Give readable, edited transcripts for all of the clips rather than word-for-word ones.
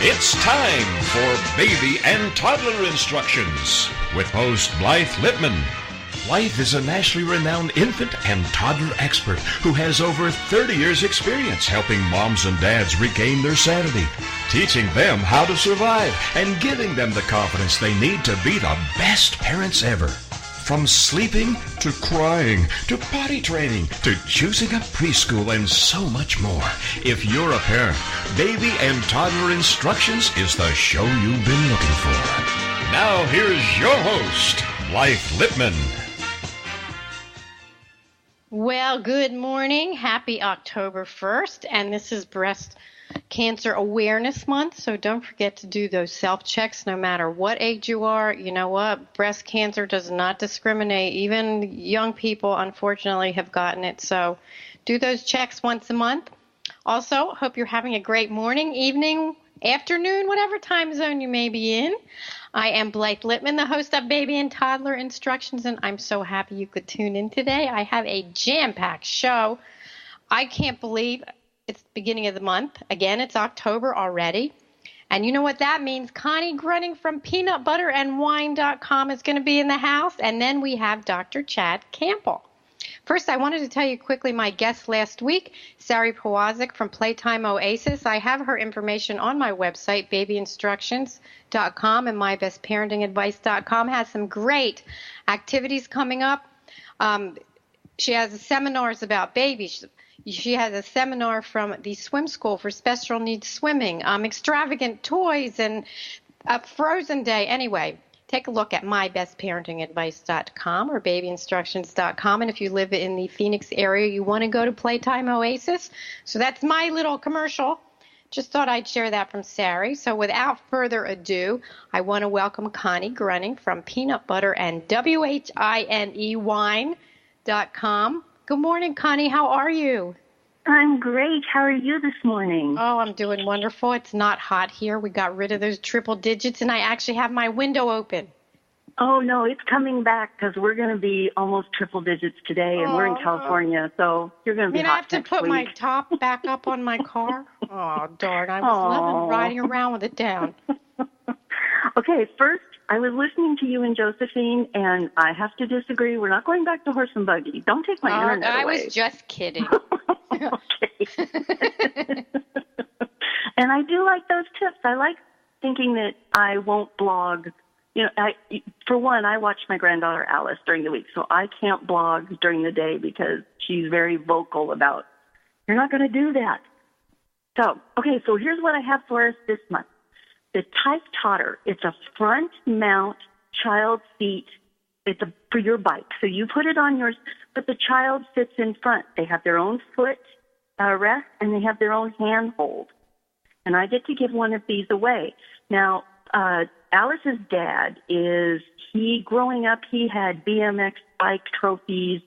It's time for Baby and Toddler Instructions with host Blythe Lippman. Blythe is a nationally renowned infant and toddler expert who has over 30 years' experience helping moms and dads regain their sanity, teaching them how to survive, and giving them the confidence they need to be the best parents ever. From sleeping to crying to potty training to choosing a preschool and so much more. If you're a parent, Baby and Toddler Instructions is the show you've been looking for. Now here's your host, Blythe Lippman. Well, good morning. Happy October 1st, and this is Breast Cancer Awareness Month, so don't forget to do those self-checks no matter what age you are. You know what? Breast cancer does not discriminate. Even young people, unfortunately, have gotten it, so do those checks once a month. Also, hope you're having a great morning, evening, afternoon, whatever time zone you may be in. I am Blythe Lippman, the host of Baby and Toddler Instructions, and I'm so happy you could tune in today. I have a jam-packed show. I can't believe it's the beginning of the month. Again, it's October already. And you know what that means? Connie Gruning from peanutbutterandwine.com is going to be in the house. And then we have Dr. Chad Campbell. First, I wanted to tell you quickly my guest last week, Sari Pawazik from Playtime Oasis. I have her information on my website, babyinstructions.com, and mybestparentingadvice.com. Has some great activities coming up. She has seminars about babies. She has a seminar from the swim school for special needs swimming, extravagant toys, and a Frozen Day. Anyway, take a look at mybestparentingadvice.com or babyinstructions.com. And if you live in the Phoenix area, you want to go to Playtime Oasis. So that's my little commercial. Just thought I'd share that from Sari. So without further ado, I want to welcome Connie Gruning from Peanut Butter and WHINE wine.com. Good morning, Connie. How are you? I'm great. How are you this morning? Oh, I'm doing wonderful. It's not hot here. We got rid of those triple digits, and I actually have my window open. Oh, no, it's coming back because we're going to be almost triple digits today, and we're in California, so you're going to be hot next week. I have to put my top back up on my car? Oh, darn. I was loving riding around with it down. Okay, first, I was listening to you and Josephine, and I have to disagree. We're not going back to horse and buggy. Don't take my internet away. I was just kidding. Okay. And I do like those tips. I like thinking that I won't blog. You know, for one, I watch my granddaughter Alice during the week, so I can't blog during the day because she's very vocal about, you're not going to do that. So, okay, so here's what I have for us this month. The Type Toddler, it's a front mount child seat. It's for your bike. So you put it on yours, but the child sits in front. They have their own foot rest, and they have their own handhold. And I get to give one of these away. Now, Alice's dad growing up, he had BMX bike trophies.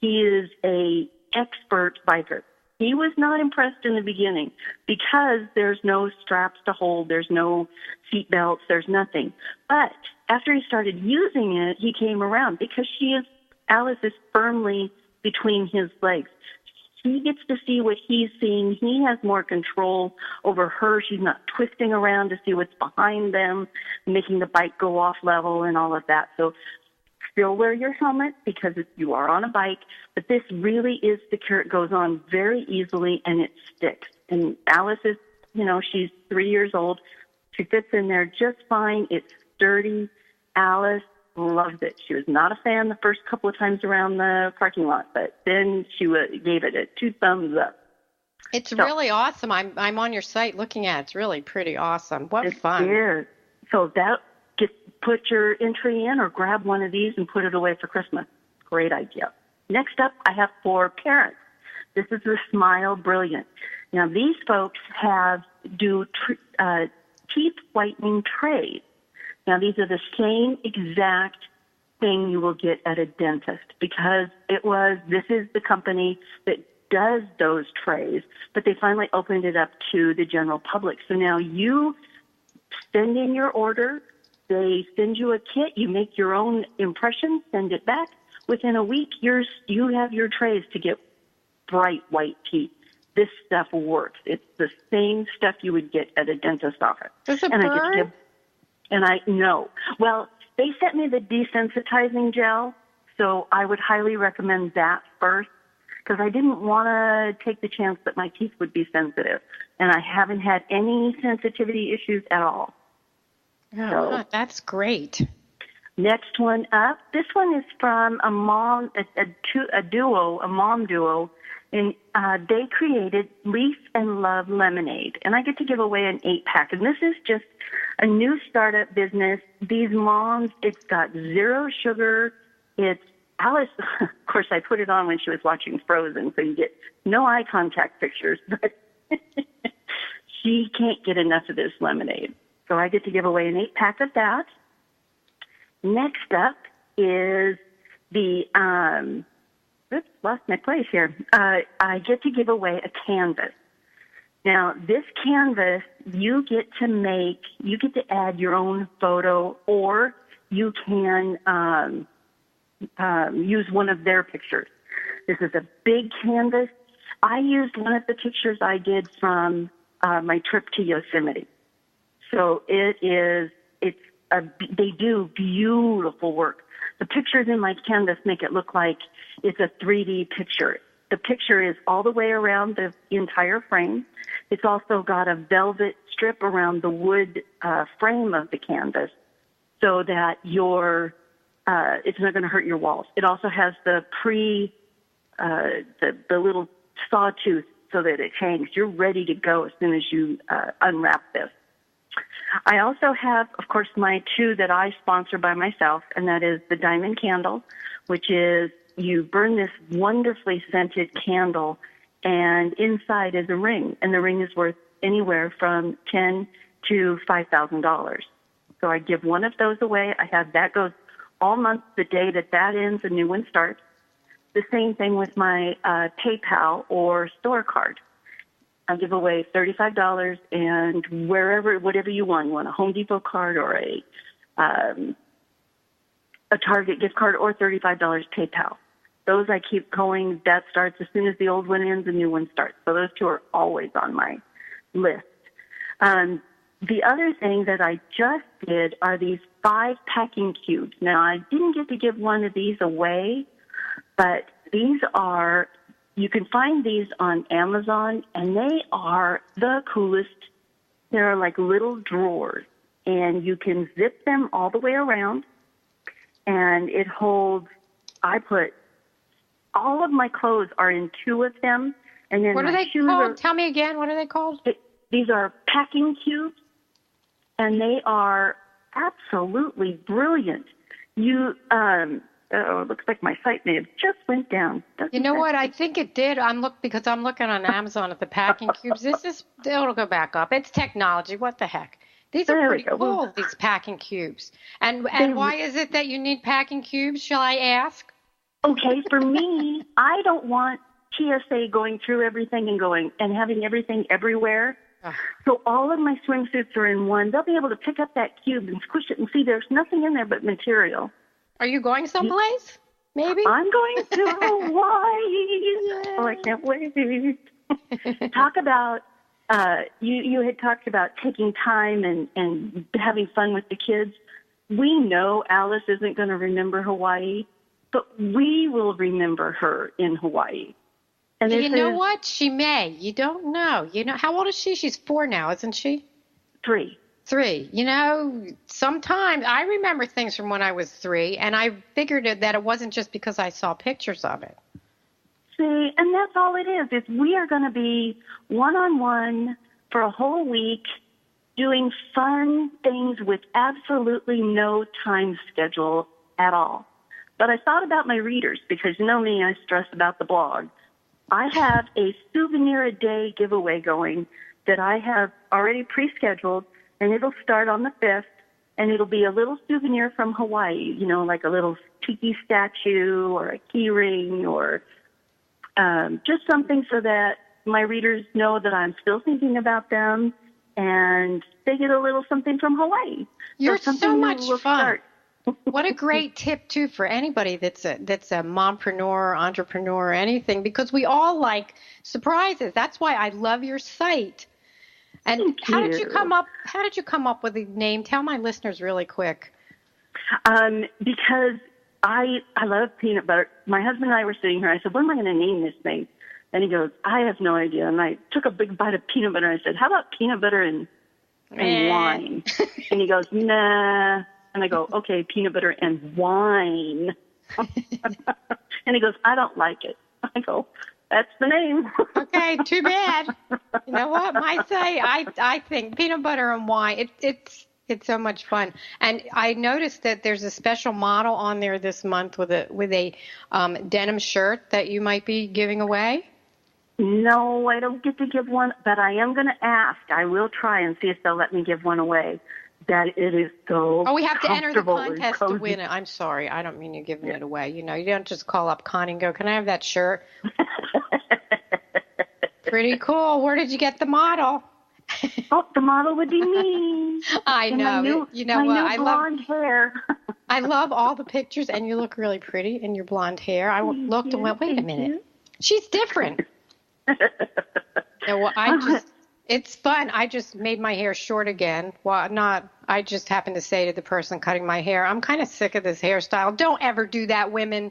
He is a expert biker. He was not impressed in the beginning because there's no straps to hold, there's no seat belts, there's nothing. But after he started using it, he came around because Alice is firmly between his legs. He gets to see what he's seeing. He has more control over her. She's not twisting around to see what's behind them, making the bike go off level and all of that. So still wear your helmet because you are on a bike, but this really is secure. It goes on very easily and it sticks. And Alice is, she's 3 years old. She fits in there just fine. It's sturdy. Alice loves it. She was not a fan the first couple of times around the parking lot, but then she gave it a 2 thumbs up. It's really awesome. I'm on your site looking at it. It's really pretty awesome. What fun. Is. So put your entry in or grab one of these and put it away for Christmas. Great idea. Next up, I have for parents. This is the Smile Brilliant. Now, these folks do teeth whitening trays. Now, these are the same exact thing you will get at a dentist because this is the company that does those trays, but they finally opened it up to the general public. So now you send in your order, they send you a kit, you make your own impression, send it back. Within a week, you have your trays to get bright white teeth. this stuff works. It's the same stuff you would get at a dentist's office. Does it and burn? I know. Well, they sent me the desensitizing gel, so I would highly recommend that first, because I didn't want to take the chance that my teeth would be sensitive. And I haven't had any sensitivity issues at all. Oh, So, that's great. next one up. This one is from a mom duo, and they created Leaf and Love Lemonade. And I get to give away an 8-pack. And this is just a new startup business. These moms, it's got 0 sugar. It's Alice, of course, I put it on when she was watching Frozen, so you get no eye contact pictures, but she can't get enough of this lemonade. So I get to give away an 8-pack of that. Next up is the, lost my place here. I get to give away a canvas. Now, this canvas, you get to add your own photo, or you can use one of their pictures. This is a big canvas. I used one of the pictures I did from my trip to Yosemite. So they do beautiful work. The pictures in my canvas make it look like it's a 3D picture. The picture is all the way around the entire frame. It's also got a velvet strip around the wood frame of the canvas so that it's not going to hurt your walls. It also has the little sawtooth so that it hangs. You're ready to go as soon as you unwrap this. I also have, of course, my 2 that I sponsor by myself, and that is the diamond candle, which is you burn this wonderfully scented candle, and inside is a ring, and the ring is worth anywhere from $10,000 to $5,000. So I give one of those away. I have that goes all month. The day that ends, a new one starts. The same thing with my PayPal or store card. I give away $35 and whatever you want. You want a Home Depot card or a Target gift card or $35 PayPal. Those I keep going. That starts as soon as the old one ends, the new one starts. So those 2 are always on my list. The other thing that I just did are these 5 packing cubes. Now, I didn't get to give one of these away, but you can find these on Amazon, and they are the coolest. They're like little drawers, and you can zip them all the way around, and it holds, all of my clothes are in 2 of them, and then what are they called? Tell me again, what are they called? These are packing cubes, and they are absolutely brilliant. It looks like my site may have just went down. You know what? I think it did. Because I'm looking on Amazon at the packing cubes. It'll go back up. It's technology. What the heck? These are pretty cool, these packing cubes. And why is it that you need packing cubes, shall I ask? Okay, for me, I don't want TSA going through everything and having everything everywhere. So all of my swimsuits are in one. They'll be able to pick up that cube and squish it and see there's nothing in there but material. Are you going someplace? Maybe? I'm going to Hawaii. Oh, I can't wait. Talk about, you had talked about taking time and having fun with the kids. We know Alice isn't going to remember Hawaii, but we will remember her in Hawaii. And you know what? She may. You don't know. How old is she? She's 4 now, isn't she? 3. 3. Sometimes I remember things from when I was 3, and I figured that it wasn't just because I saw pictures of it. See, and that's all it is we are going to be one-on-one for a whole week doing fun things with absolutely no time schedule at all. But I thought about my readers because, you know me, I stress about the blog. I have a souvenir a day giveaway going that I have already pre-scheduled, and it'll start on the 5th, and it'll be a little souvenir from Hawaii, like a little tiki statue or a key ring or just something so that my readers know that I'm still thinking about them, and they get a little something from Hawaii. You're so much fun. What a great tip, too, for anybody that's a mompreneur, entrepreneur, or anything, because we all like surprises. That's why I love your site. And how did you come up with the name? Tell my listeners really quick. Because I love peanut butter. My husband and I were sitting here. I said, what am I going to name this thing? And he goes, I have no idea. And I took a big bite of peanut butter. And I said, how about peanut butter and wine? And he goes, nah. And I go, okay, peanut butter and wine. And he goes, I don't like it. I go, that's the name. Okay, too bad. You know what? I think peanut butter and wine, it's so much fun. And I noticed that there's a special model on there this month with a denim shirt that you might be giving away. No, I don't get to give one, but I am going to ask. I will try and see if they'll let me give one away. That it is so we have to enter the comfortable contest to win it. I'm sorry. I don't mean you're giving it away. You know, you don't just call up Connie and go, can I have that shirt? Pretty cool. Where did you get the model? Oh, the model would be me. I know. You know what? I blonde hair. I love all the pictures, and you look really pretty in your blonde hair. I looked and went, wait a minute. She's different. It's fun. I just made my hair short again. Well, I just happened to say to the person cutting my hair, I'm kind of sick of this hairstyle. Don't ever do that, women,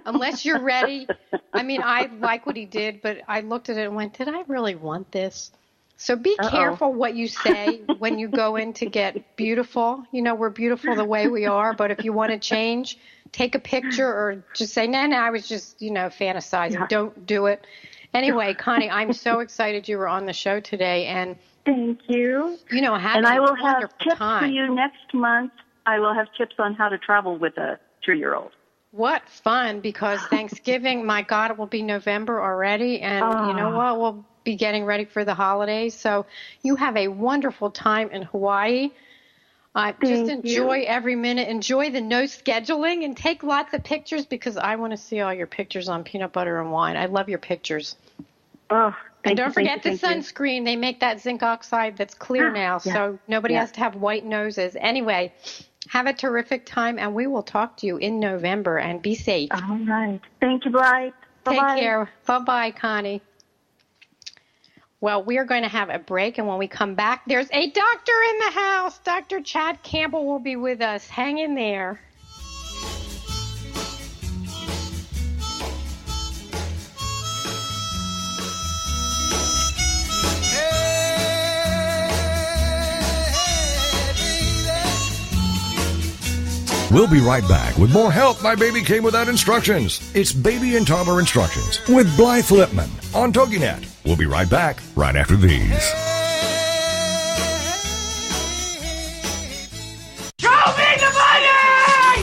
unless you're ready. I mean, I like what he did, but I looked at it and went, did I really want this? So be careful what you say when you go in to get beautiful. You know, we're beautiful the way we are, but if you want to change, take a picture or just say, no, I was just, fantasizing. Yeah. Don't do it. Anyway, Connie, I'm so excited you were on the show today. And thank you. And I will have tips for you next month. I will have tips on how to travel with a 3-year-old. What fun, because Thanksgiving, my God, it will be November already. And you know what? We'll be getting ready for the holidays. So you have a wonderful time in Hawaii. Just enjoy every minute. Enjoy the no scheduling and take lots of pictures because I want to see all your pictures on peanut butter and wine. I love your pictures. Oh, and don't forget the sunscreen. They make that zinc oxide that's clear now, so nobody has to have white noses. Anyway, have a terrific time, and we will talk to you in November, and be safe. All right. Thank you, Blythe. Bye-bye. Take care. Bye-bye, Connie. Well, we are going to have a break, and when we come back, there's a doctor in the house. Dr. Chad Campbell will be with us. Hang in there. We'll be right back with more Help My Baby Came Without Instructions. It's Baby and Toddler Instructions with Blythe Lipman on TogiNet. We'll be right back right after these. Show me the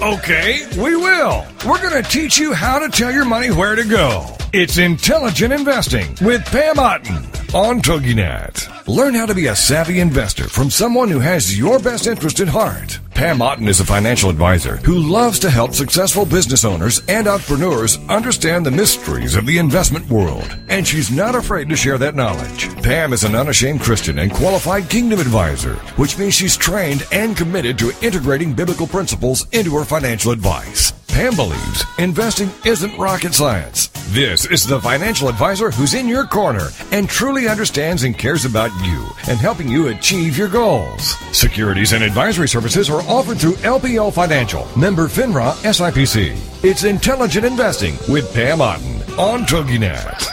money! Okay, we will. We're going to teach you how to tell your money where to go. It's Intelligent Investing with Pam Otten on TogiNet. Learn how to be a savvy investor from someone who has your best interest at heart. Pam Otten is a financial advisor who loves to help successful business owners and entrepreneurs understand the mysteries of the investment world, and she's not afraid to share that knowledge. Pam is an unashamed Christian and qualified kingdom advisor, which means she's trained and committed to integrating biblical principles into her financial advice. Pam believes investing isn't rocket science. This is the financial advisor who's in your corner and truly understands and cares about you and helping you achieve your goals. Securities and advisory services are offered through LPL Financial, member FINRA SIPC. It's Intelligent Investing with Pam Otten on TogiNet.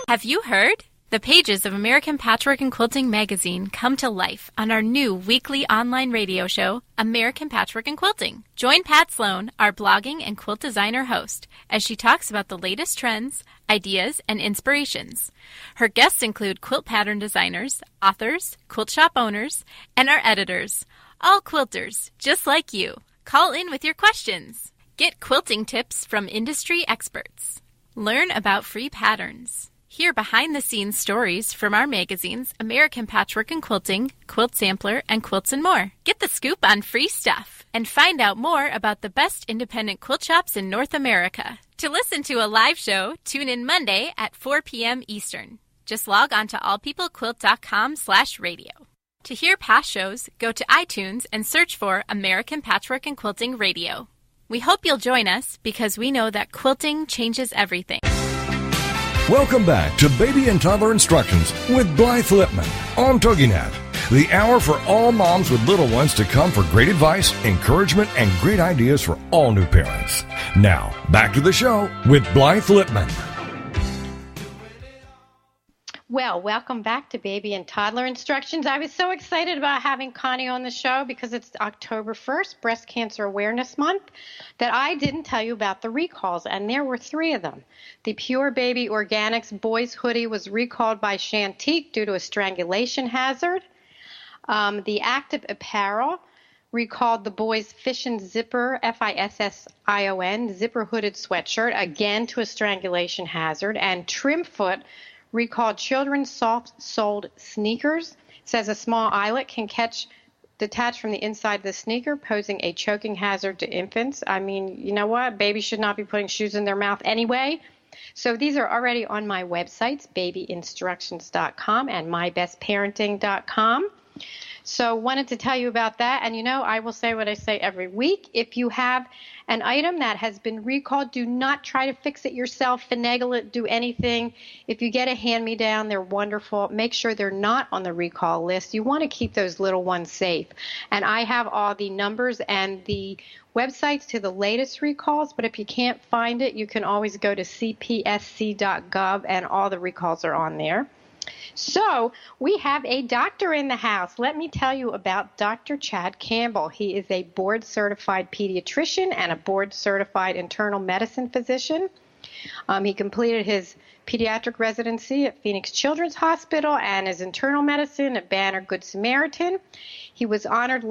Have you heard? The pages of American Patchwork and Quilting magazine come to life on our new weekly online radio show, American Patchwork and Quilting. Join Pat Sloan, our blogging and quilt designer host, as she talks about the latest trends, ideas, and inspirations. Her guests include quilt pattern designers, authors, quilt shop owners, and our editors, all quilters, just like you. Call in with your questions. Get quilting tips from industry experts. Learn about free patterns. Hear behind-the-scenes stories from our magazines, American Patchwork and Quilting, Quilt Sampler, and Quilts and More. Get the scoop on free stuff and find out more about the best independent quilt shops in North America. To listen to a live show, tune in Monday at 4 p.m. Eastern. Just log on to allpeoplequilt.com/radio. To hear past shows, go to iTunes and search for American Patchwork and Quilting Radio. We hope you'll join us because we know that quilting changes everything. Welcome back to Baby and Toddler Instructions with Blythe Lipman on TogiNet, the hour for all moms with little ones to come for great advice, encouragement, and great ideas for all new parents. Now, back to the show with Blythe Lipman. Well, welcome back to Baby and Toddler Instructions. I was so excited about having Connie on the show because it's October 1st, Breast Cancer Awareness Month, that I didn't tell you about the recalls, and there were 3 of them. The Pure Baby Organics Boys Hoodie was recalled by Chantique due to a strangulation hazard. The Active Apparel recalled the Boys Fission Zipper, Fission, zipper hooded sweatshirt, again to a strangulation hazard. And Trimfoot recalled children's soft-soled sneakers. It says a small eyelet can detach from the inside of the sneaker, posing a choking hazard to infants. I mean, you know what? Babies should not be putting shoes in their mouth anyway. So these are already on my websites, babyinstructions.com and mybestparenting.com. So wanted to tell you about that. And, you know, I will say what I say every week. If you have an item that has been recalled, do not try to fix it yourself, finagle it, do anything. If you get a hand-me-down, they're wonderful. Make sure they're not on the recall list. You want to keep those little ones safe. And I have all the numbers and the websites to the latest recalls, but if you can't find it, you can always go to cpsc.gov, and all the recalls are on there. So we have a doctor in the house. Let me tell you about Dr. Chad Campbell. He is a board-certified pediatrician and a board-certified internal medicine physician. He completed his pediatric residency at Phoenix Children's Hospital and his internal medicine at Banner Good Samaritan. He was honored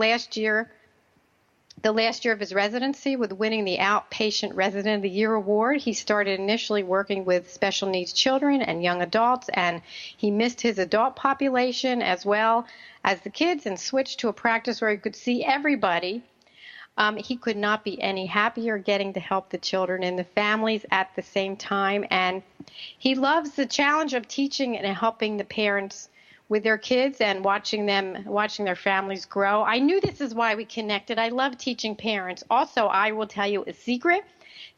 the last year of his residency with winning the Outpatient Resident of the Year award. He started initially working with special needs children and young adults, and he missed his adult population as well as the kids and switched to a practice where he could see everybody. He could not be any happier getting to help the children and the families at the same time, and he loves the challenge of teaching and helping the parents with their kids and watching their families grow. I knew this is why we connected. I love teaching parents. Also, I will tell you a secret.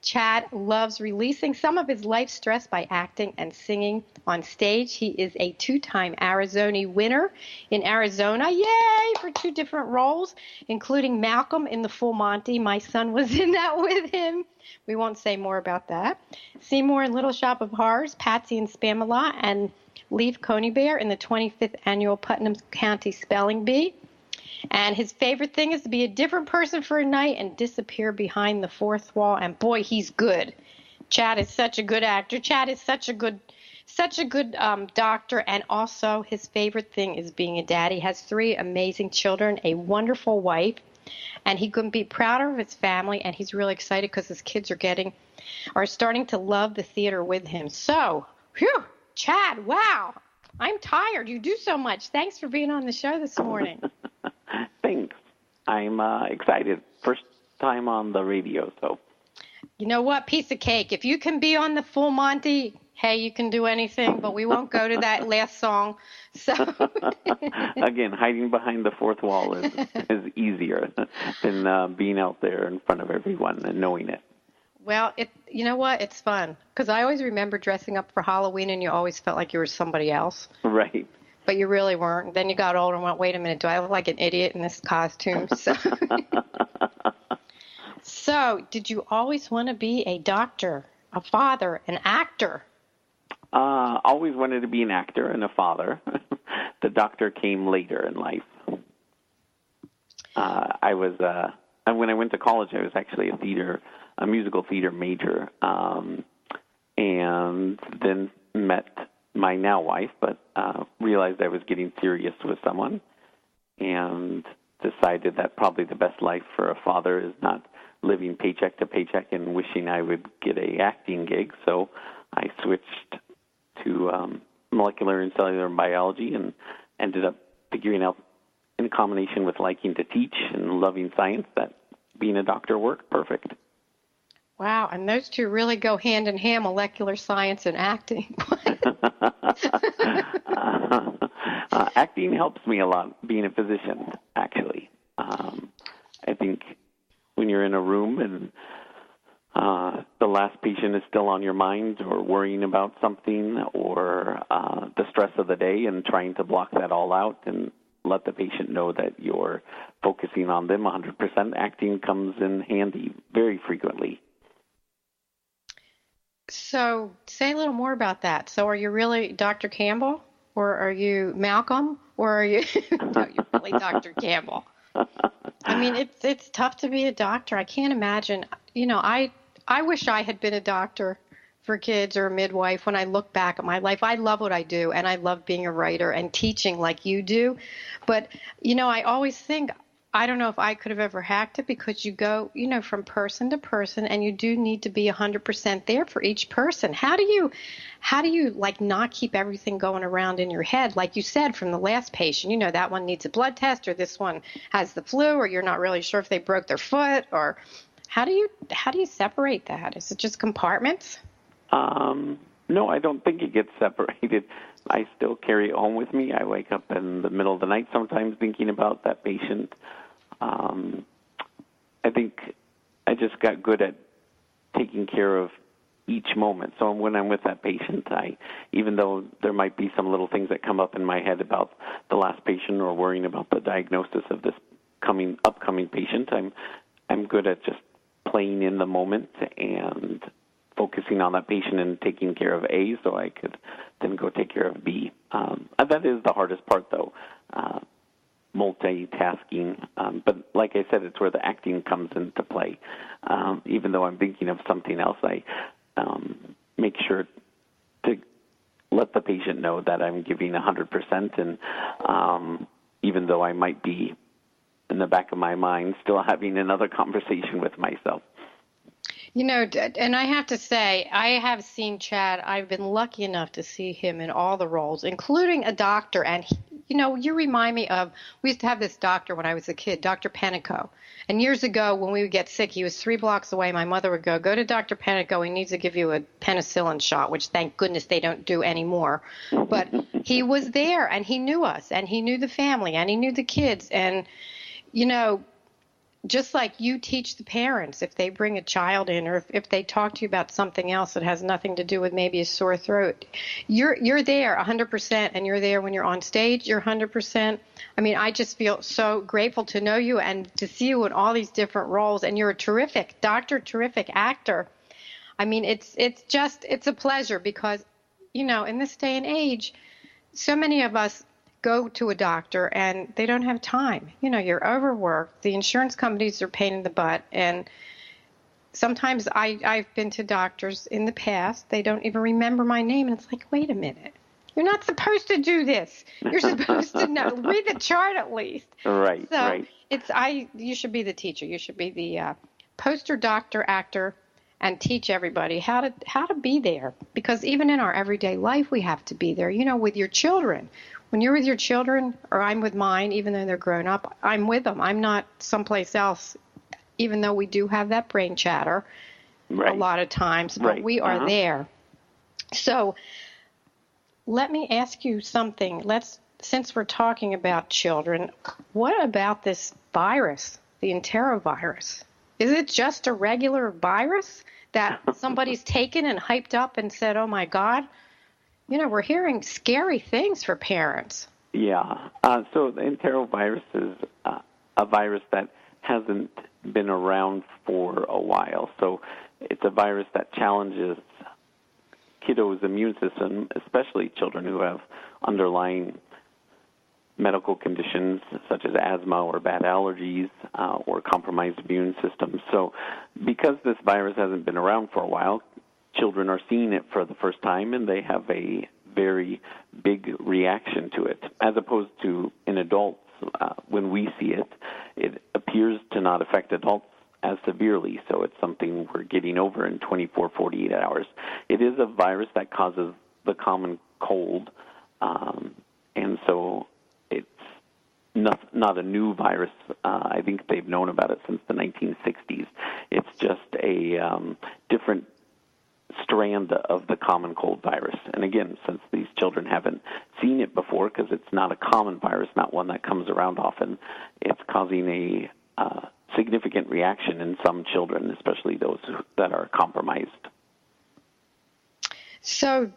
Chad loves releasing some of his life stress by acting and singing on stage. He is a 2-time Arizona winner in Arizona. Yay! For 2 different roles, including Malcolm in The Full Monty. My son was in that with him. We won't say more about that. Seymour in Little Shop of Horrors, Patsy in Spamalot, and Leaf Coney Bear in the 25th Annual Putnam County Spelling Bee. And his favorite thing is to be a different person for a night and disappear behind the 4th wall. And boy, he's good. Chad is such a good actor. Chad is such a good doctor. And also his favorite thing is being a dad. He has 3 amazing children, a wonderful wife, and he couldn't be prouder of his family. And he's really excited because his kids are starting to love the theater with him. So, whew. Chad, wow, I'm tired. You do so much. Thanks for being on the show this morning. Thanks. I'm excited. First time on the radio, so. You know what? Piece of cake. If you can be on the Full Monty, hey, you can do anything, but we won't go to that last song. So Again, hiding behind the 4th wall is easier than being out there in front of everyone and knowing it. Well, you know what? It's fun because I always remember dressing up for Halloween and you always felt like you were somebody else. Right. But you really weren't. Then you got older and went, wait a minute, do I look like an idiot in this costume? So did you always want to be a doctor, a father, an actor? Always wanted to be an actor and a father. The doctor came later in life. When I went to college, I was actually a musical theater major, and then met my now wife, but realized I was getting serious with someone and decided that probably the best life for a father is not living paycheck to paycheck and wishing I would get a acting gig. So I switched to molecular and cellular biology and ended up figuring out, in combination with liking to teach and loving science, that being a doctor worked perfect. Wow, and those two really go hand in hand, molecular science and acting. Acting helps me a lot, being a physician, actually. I think when you're in a room and the last patient is still on your mind, or worrying about something, or the stress of the day, and trying to block that all out and let the patient know that you're focusing on them 100%, acting comes in handy very frequently. So say a little more about that. So are you really Dr. Campbell, or are you Malcolm, or are you no, you're really Dr. Campbell? I mean, it's tough to be a doctor. I can't imagine. I wish I had been a doctor for kids or a midwife when I look back at my life. I love what I do, and I love being a writer and teaching like you do. But, I always think, I don't know if I could have ever hacked it, because you go, from person to person, and you do need to be 100% there for each person. How do you like not keep everything going around in your head? Like you said, from the last patient, that one needs a blood test, or this one has the flu, or you're not really sure if they broke their foot, or how do you separate that? Is it just compartments? No, I don't think it gets separated. I still carry it home with me. I wake up in the middle of the night sometimes thinking about that patient. I think I just got good at taking care of each moment. So when I'm with that patient, even though there might be some little things that come up in my head about the last patient, or worrying about the diagnosis of this upcoming patient, I'm good at just playing in the moment and focusing on that patient and taking care of A, so I could then go take care of B. That is the hardest part, though, multitasking. But like I said, it's where the acting comes into play. Even though I'm thinking of something else, I make sure to let the patient know that I'm giving 100%, and even though I might be in the back of my mind still having another conversation with myself. And I have to say, I have seen Chad. I've been lucky enough to see him in all the roles, including a doctor. And, you remind me of, we used to have this doctor when I was a kid, Dr. Penico. And years ago, when we would get sick, he was 3 blocks away. My mother would go to Dr. Penico. He needs to give you a penicillin shot, which thank goodness they don't do anymore. But he was there, and he knew us, and he knew the family, and he knew the kids. And, just like you teach the parents if they bring a child in, or if they talk to you about something else that has nothing to do with maybe a sore throat, you're there 100%, and you're there when you're on stage, you're 100%. I mean, I just feel so grateful to know you and to see you in all these different roles, and you're a terrific doctor, terrific actor. I mean, it's a pleasure, because, in this day and age, so many of us go to a doctor and they don't have time. You're overworked. The insurance companies are a pain in the butt. And sometimes I've been to doctors in the past. They don't even remember my name. And it's like, wait a minute. You're not supposed to do this. You're supposed to know. Read the chart at least. Right, so right. You should be the teacher. You should be the poster doctor, actor, and teach everybody how to be there. Because even in our everyday life, we have to be there. With your children. When you're with your children, or I'm with mine, even though they're grown up, I'm with them. I'm not someplace else, even though we do have that brain chatter a lot of times, but we are there. So let me ask you something. Since we're talking about children, what about this virus, the enterovirus? Is it just a regular virus that somebody's taken and hyped up and said, oh, my God? We're hearing scary things for parents. Yeah. So the enterovirus is a virus that hasn't been around for a while. So it's a virus that challenges kiddos' immune system, especially children who have underlying medical conditions such as asthma or bad allergies or compromised immune systems. So because this virus hasn't been around for a while, children are seeing it for the first time, and they have a very big reaction to it, as opposed to in adults. When we see it, it appears to not affect adults as severely, so it's something we're getting over in 24, 48 hours. It is a virus that causes the common cold, and so it's not a new virus. I think they've known about it since the 1960s. It's just a different strand of the common cold virus. And again, since these children haven't seen it before, because it's not a common virus, not one that comes around often, it's causing a significant reaction in some children, especially those that are compromised. So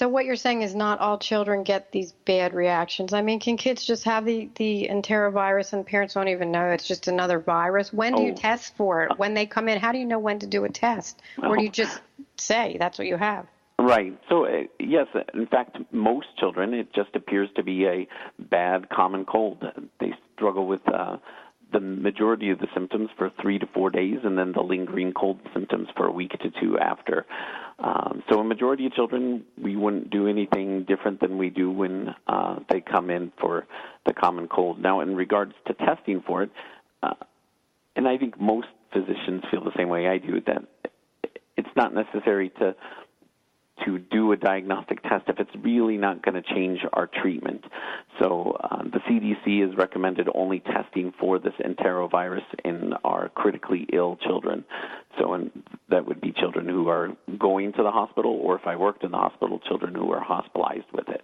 what you're saying is not all children get these bad reactions. I mean, can kids just have the enterovirus and parents don't even know it's just another virus? When do you test for it? When they come in, how do you know when to do a test? Or do you just say that's what you have? Right. So, yes, in fact, most children, it just appears to be a bad common cold. They struggle with the majority of the symptoms for 3 to 4 days, and then the lingering cold symptoms for a week to 2 after. So a majority of children, we wouldn't do anything different than we do when they come in for the common cold. Now, in regards to testing for it, and I think most physicians feel the same way I do, that it's not necessary to do a diagnostic test if it's really not going to change our treatment. So the CDC has recommended only testing for this enterovirus in our critically ill children. So that would be children who are going to the hospital, or if I worked in the hospital, children who are hospitalized with it.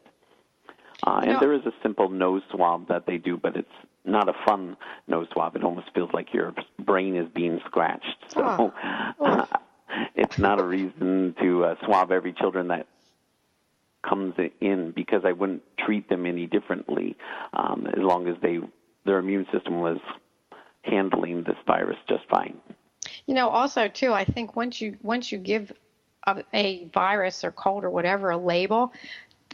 And there is a simple nose swab that they do, but it's not a fun nose swab. It almost feels like your brain is being scratched. So it's not a reason to swab every children that comes in, because I wouldn't treat them any differently as long as their immune system was handling this virus just fine. Also, too, I think once you give a virus or cold or whatever a label,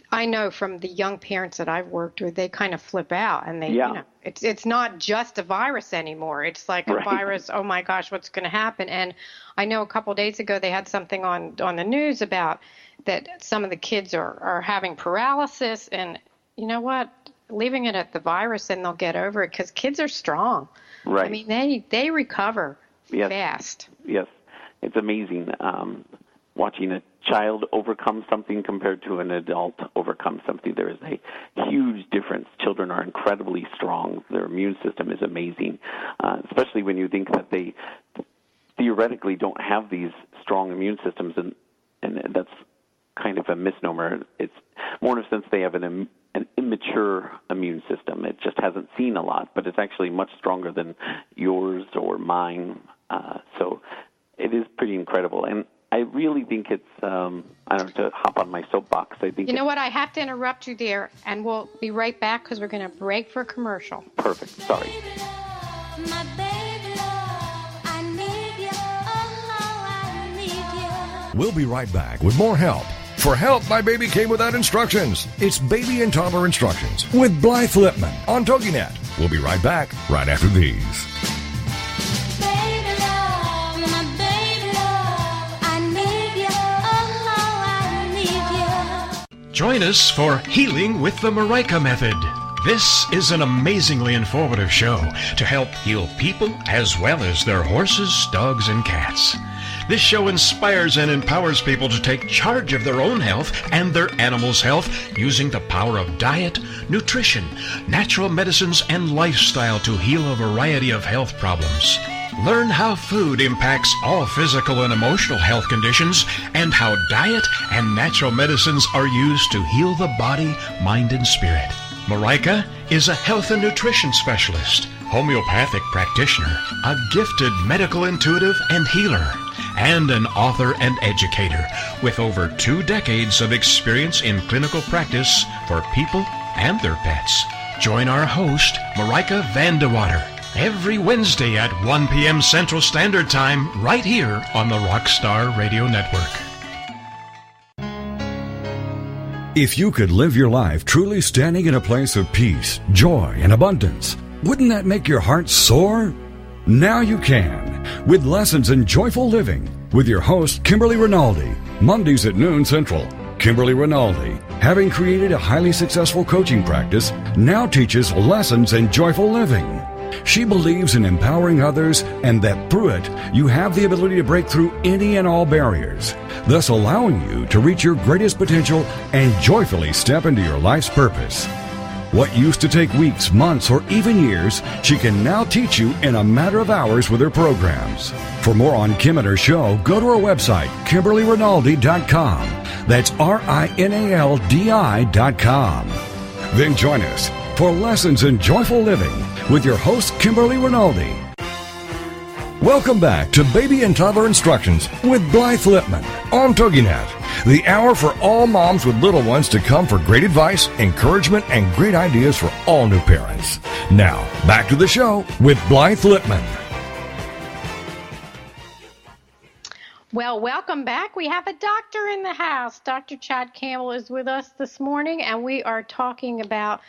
I know from the young parents that I've worked with, they kind of flip out, and they, it's not just a virus anymore. It's like a virus. Oh my gosh, what's going to happen? And I know a couple of days ago they had something on the news about that some of the kids are having paralysis, and you know what? Leaving it at the virus and they'll get over it, because kids are strong. Right. I mean, they recover fast. Yes, it's amazing watching a child overcome something compared to an adult overcome something. There is a huge difference. Children are incredibly strong. Their immune system is amazing, especially when you think that they theoretically don't have these strong immune systems, and that's kind of a misnomer. It's more in a sense they have an immature immune system. It just hasn't seen a lot, but it's actually much stronger than yours or mine. So it is pretty incredible. And I really think it's, I don't know, to hop on my soapbox, I think... You know what? I have to interrupt you there, and we'll be right back because we're going to break for a commercial. Perfect. Sorry. We'll be right back with more help. For help, my baby came without instructions. It's Baby and Toddler Instructions with Blythe Lipman on TogiNet. We'll be right back right after these. Join us for Healing with the Marika Method. This is an amazingly informative show to help heal people as well as their horses, dogs, and cats. This show inspires and empowers people to take charge of their own health and their animals' health using the power of diet, nutrition, natural medicines, and lifestyle to heal a variety of health problems. Learn how food impacts all physical and emotional health conditions and how diet and natural medicines are used to heal the body, mind, and spirit. Marika is a health and nutrition specialist, homeopathic practitioner, a gifted medical intuitive and healer, and an author and educator with over 2 decades of experience in clinical practice for people and their pets. Join our host, Marika Vandewater, every Wednesday at 1 p.m. Central Standard Time, right here on the Rockstar Radio Network. If you could live your life truly standing in a place of peace, joy, and abundance, wouldn't that make your heart soar? Now you can, with Lessons in Joyful Living, with your host, Kimberly Rinaldi, Mondays at noon Central. Kimberly Rinaldi, having created a highly successful coaching practice, now teaches Lessons in Joyful Living. She believes in empowering others, and that through it, you have the ability to break through any and all barriers, thus allowing you to reach your greatest potential and joyfully step into your life's purpose. What used to take weeks, months, or even years, she can now teach you in a matter of hours with her programs. For more on Kim and her show, go to her website, KimberlyRinaldi.com. That's RINALDI.com. Then join us for Lessons in Joyful Living with your host, Kimberly Rinaldi. Welcome back to Baby and Toddler Instructions with Blythe Lipman on TogiNet, the hour for all moms with little ones to come for great advice, encouragement, and great ideas for all new parents. Now, back to the show with Blythe Lipman. Well, welcome back. We have a doctor in the house. Dr. Chad Campbell is with us this morning, and we're talking about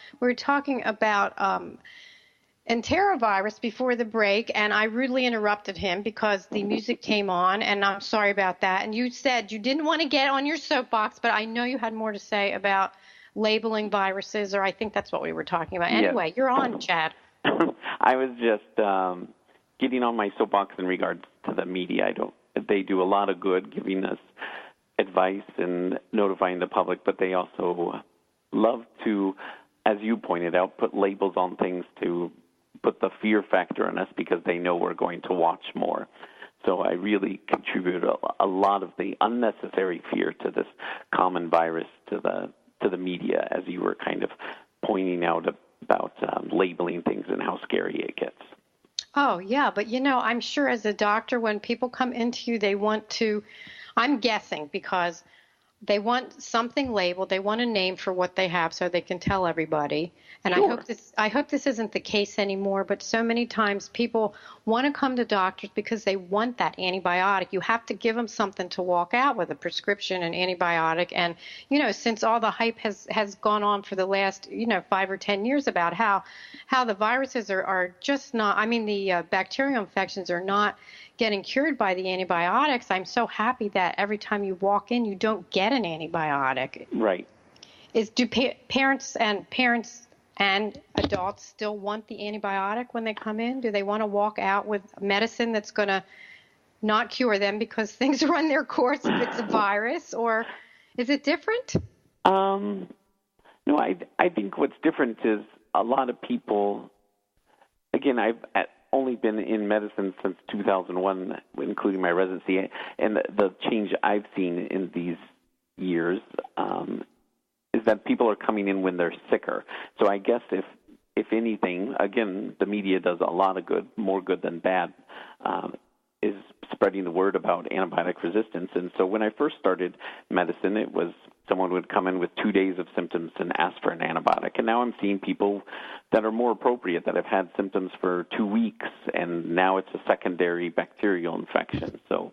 enterovirus before the break, and I rudely interrupted him because the music came on, and I'm sorry about that. And you said you didn't want to get on your soapbox, but I know you had more to say about labeling viruses, or I think that's what we were talking about. Anyway, You're on, Chad. I was just getting on my soapbox in regards to the media. They do a lot of good giving us advice and notifying the public, but they also love to, as you pointed out, put labels on things to put the fear factor on us because they know we're going to watch more. So I really contribute a lot of the unnecessary fear to this common virus to the media, as you were kind of pointing out about labeling things and how scary it gets. Oh, yeah, but I'm sure as a doctor, when people come into you, they want to, I'm guessing, because they want something labeled, they want a name for what they have so they can tell everybody. And sure. I hope this isn't the case anymore, but so many times people want to come to doctors because they want that antibiotic. You have to give them something to walk out with, a prescription, an antibiotic. And, since all the hype has gone on for the last, 5 or 10 years about how the viruses are just not, the bacterial infections are not getting cured by the antibiotics, I'm so happy that every time you walk in, you don't get an antibiotic. Right. Do parents and adults still want the antibiotic when they come in? Do they want to walk out with medicine that's going to not cure them because things run their course if it's a virus, or is it different? No, I think what's different is a lot of people, again, I've only been in medicine since 2001, including my residency, and the change I've seen in these years is that people are coming in when they're sicker. So I guess if anything, again, the media does a lot of good, more good than bad, is spreading the word about antibiotic resistance. And so when I first started medicine, it was someone would come in with 2 days of symptoms and ask for an antibiotic. And now I'm seeing people that are more appropriate, that have had symptoms for 2 weeks, and now it's a secondary bacterial infection. So,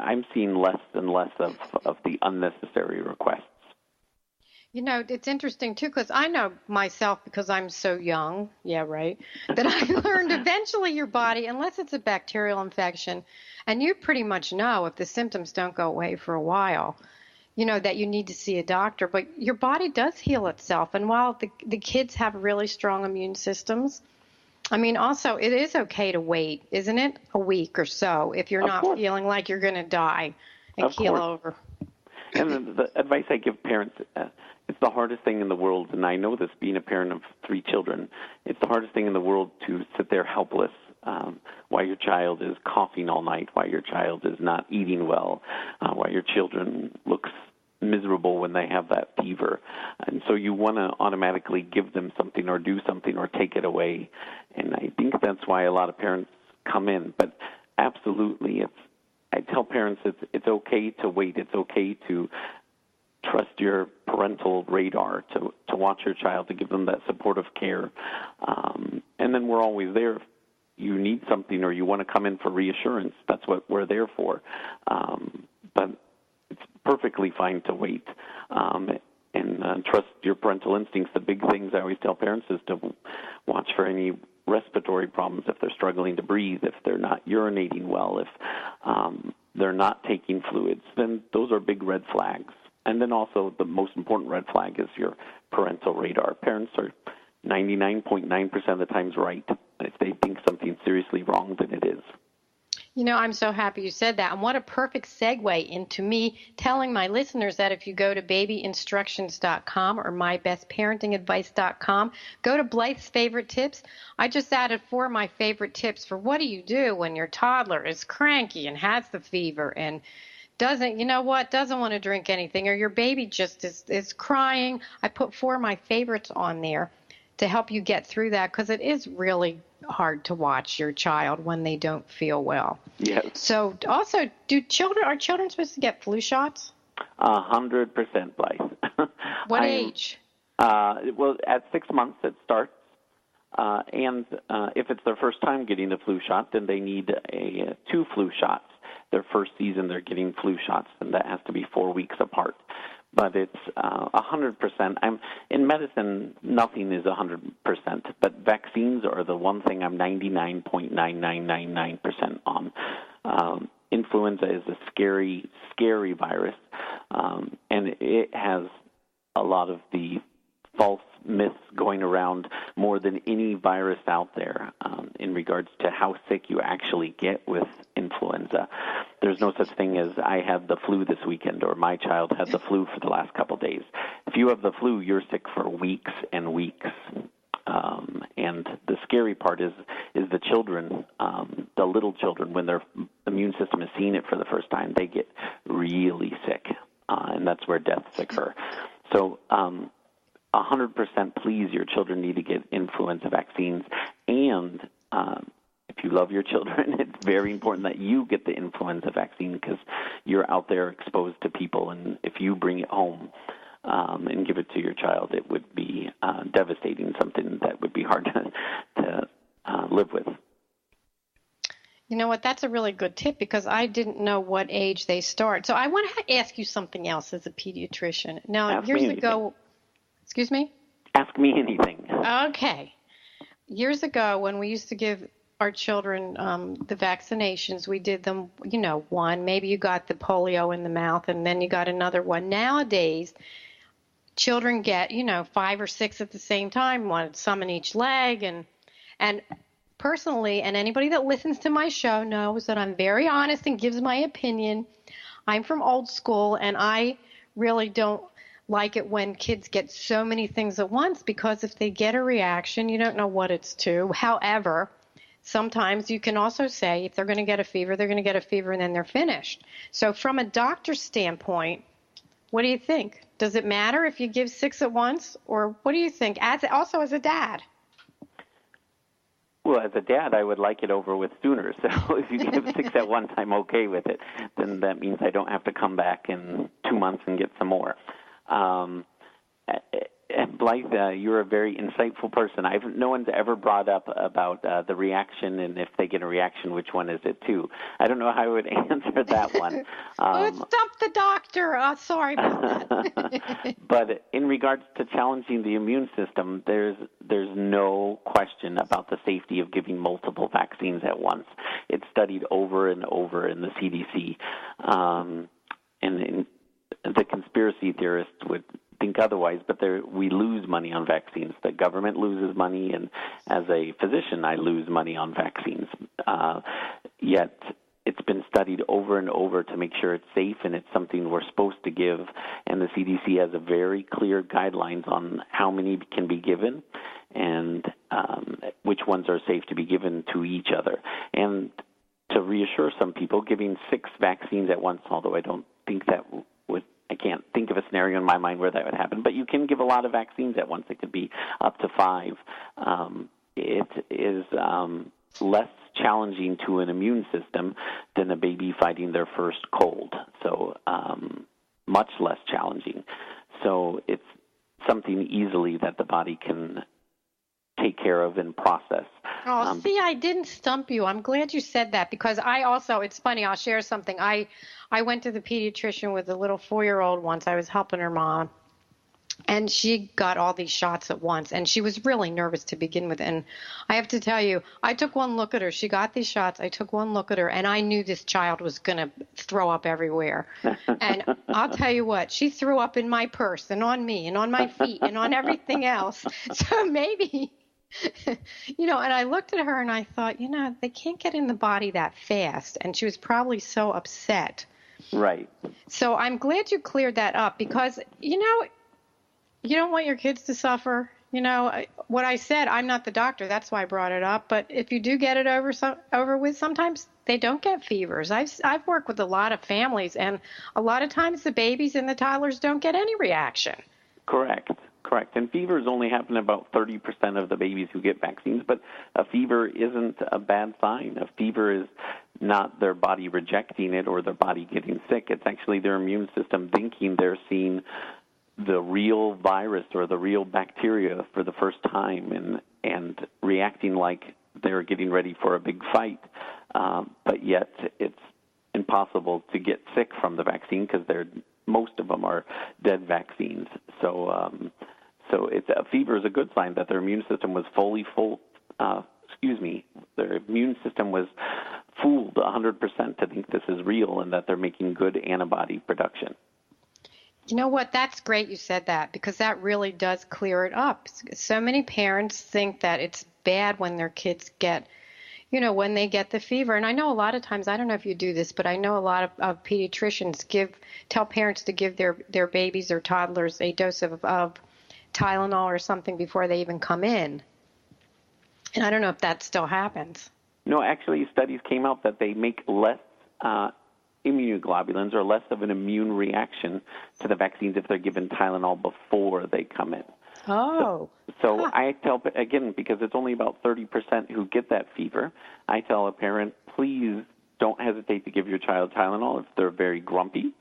I'm seeing less and less of the unnecessary requests. It's interesting, too, because I know myself, because I'm so young, that I learned eventually your body, unless it's a bacterial infection, and you pretty much know if the symptoms don't go away for a while, that you need to see a doctor. But your body does heal itself. And while the kids have really strong immune systems, also it is okay to wait, isn't it? A week or so if you're not feeling like you're going to die and keel over. And the advice I give parents, it's the hardest thing in the world, and I know this being a parent of 3 children, it's the hardest thing in the world to sit there helpless while your child is coughing all night, while your child is not eating well, while your children looks miserable when they have that fever. And so you want to automatically give them something or do something or take it away. And I think that's why a lot of parents come in. But absolutely, I tell parents it's okay to wait. It's okay to trust your parental radar, to watch your child, to give them that supportive care. And then we're always there. If you need something or you want to come in for reassurance, that's what we're there for. But it's perfectly fine to wait and trust your parental instincts. The big things I always tell parents is to watch for any respiratory problems, if they're struggling to breathe, if they're not urinating well, if they're not taking fluids, then those are big red flags. And then also the most important red flag is your parental radar. Parents are 99.9% of the times right. If they think something's seriously wrong, then it is. I'm so happy you said that. And what a perfect segue into me telling my listeners that if you go to babyinstructions.com or mybestparentingadvice.com, go to Blythe's favorite tips. I just added 4 of my favorite tips for what do you do when your toddler is cranky and has the fever and doesn't want to drink anything, or your baby just is crying. I put 4 of my favorites on there to help you get through that, because it is really hard to watch your child when they don't feel well. Yes. So also, are children supposed to get flu shots? 100%, Blythe. What age? Well, at 6 months it starts. And if it's their first time getting the flu shot, then they need 2 flu shots. Their first season, they're getting flu shots, and that has to be 4 weeks apart. But it's 100%. In medicine, nothing is 100%, but vaccines are the one thing I'm 99.9999% on. Influenza is a scary, scary virus, and it has a lot of the false myths going around more than any virus out there in regards to how sick you actually get with influenza. There's no such thing as I had the flu this weekend or my child had the flu for the last couple of days. If you have the flu, you're sick for weeks and weeks. And the scary part is the children, the little children, when their immune system is seeing it for the first time, they get really sick, and that's where deaths occur. So 100% please, your children need to get influenza vaccines. And if you love your children, it's very important that you get the influenza vaccine, because you're out there exposed to people. And if you bring it home and give it to your child, it would be devastating, something that would be hard to live with. You know what? That's a really good tip, because I didn't know what age they start. So I want to ask you something else as a pediatrician. Now, years ago... Excuse me? Ask me anything. Okay. Years ago, when we used to give our children the vaccinations, we did them, one. Maybe you got the polio in the mouth, and then you got another one. Nowadays, children get, 5 or 6 at the same time, some in each leg. And personally, and anybody that listens to my show knows that I'm very honest and gives my opinion. I'm from old school, and I really don't like it when kids get so many things at once, because if they get a reaction, you don't know what it's to. However, sometimes you can also say if they're going to get a fever, they're going to get a fever and then they're finished. So from a doctor's standpoint, what do you think? Does it matter if you give 6 at once, or what do you think? Also as a dad. Well, as a dad, I would like it over with sooner. So if you give 6 at once, I'm okay with it. Then that means I don't have to come back in 2 months and get some more. Blythe, you're a very insightful person. No one's ever brought up about the reaction, and if they get a reaction, which one is it to? I don't know how I would answer that one. Let's stop the doctor. Sorry about that. But in regards to challenging the immune system, there's no question about the safety of giving multiple vaccines at once. It's studied over and over in the CDC, and the conspiracy theorists would think otherwise, but we lose money on vaccines. The government loses money, and as a physician, I lose money on vaccines. Yet it's been studied over and over to make sure it's safe and it's something we're supposed to give, and the CDC has a very clear guidelines on how many can be given and which ones are safe to be given to each other. And to reassure some people, giving 6 vaccines at once, although I don't think that I can't think of a scenario in my mind where that would happen, but you can give a lot of vaccines at once. It could be up to 5. It is less challenging to an immune system than a baby fighting their first cold, so much less challenging. So it's something easily that the body can take care of and process. See, I didn't stump you. I'm glad you said that, because it's funny, I'll share something. I went to the pediatrician with a little 4-year-old once. I was helping her mom, and she got all these shots at once, and she was really nervous to begin with. And I have to tell you, I took one look at her. She got these shots. I took one look at her, and I knew this child was going to throw up everywhere. And I'll tell you what, she threw up in my purse and on me and on my feet and on everything else. So maybe And I looked at her and I thought, they can't get in the body that fast. And she was probably so upset. Right. So I'm glad you cleared that up because, you don't want your kids to suffer. What I said, I'm not the doctor. That's why I brought it up. But if you do get it over with, sometimes they don't get fevers. I've worked with a lot of families, and a lot of times the babies and the toddlers don't get any reaction. Correct. And fevers only happen about 30% of the babies who get vaccines, but a fever isn't a bad sign. A fever is not their body rejecting it or their body getting sick. It's actually their immune system thinking they're seeing the real virus or the real bacteria for the first time and reacting like they're getting ready for a big fight. But yet it's impossible to get sick from the vaccine because most of them are dead vaccines. So a fever is a good sign that their immune system was their immune system was fooled 100% to think this is real and that they're making good antibody production. You know what? That's great you said that because that really does clear it up. So many parents think that it's bad when their kids get, when they get the fever. And I know a lot of times, I don't know if you do this, but I know a lot of pediatricians tell parents to give their babies or toddlers a dose of Tylenol or something before they even come in. And I don't know if that still happens. No, actually, studies came out that they make less immunoglobulins or less of an immune reaction to the vaccines if they're given Tylenol before they come in. Oh. So I tell, again, because it's only about 30% who get that fever, I tell a parent, please don't hesitate to give your child Tylenol if they're very grumpy,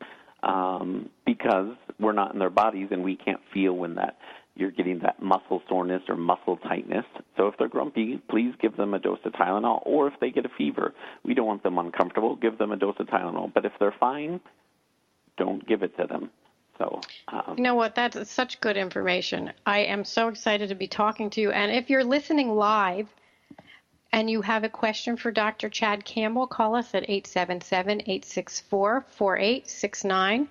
because we're not in their bodies and we can't feel when you're getting that muscle soreness or muscle tightness. So if they're grumpy, please give them a dose of Tylenol. Or if they get a fever, we don't want them uncomfortable, give them a dose of Tylenol. But if they're fine, don't give it to them. So, you know what? That's such good information. I am so excited to be talking to you. And if you're listening live and you have a question for Dr. Chad Campbell, call us at 877-864-4869.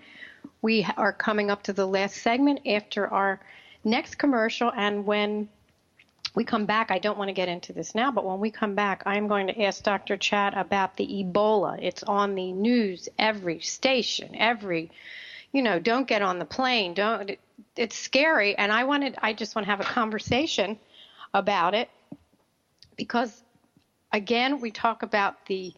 We are coming up to the last segment after our next commercial, and when we come back, I don't want to get into this now, but when we come back, I'm going to ask Dr. Chad about the Ebola. It's on the news, every station, don't get on the plane. It's scary, and I just want to have a conversation about it because, again, we talk about the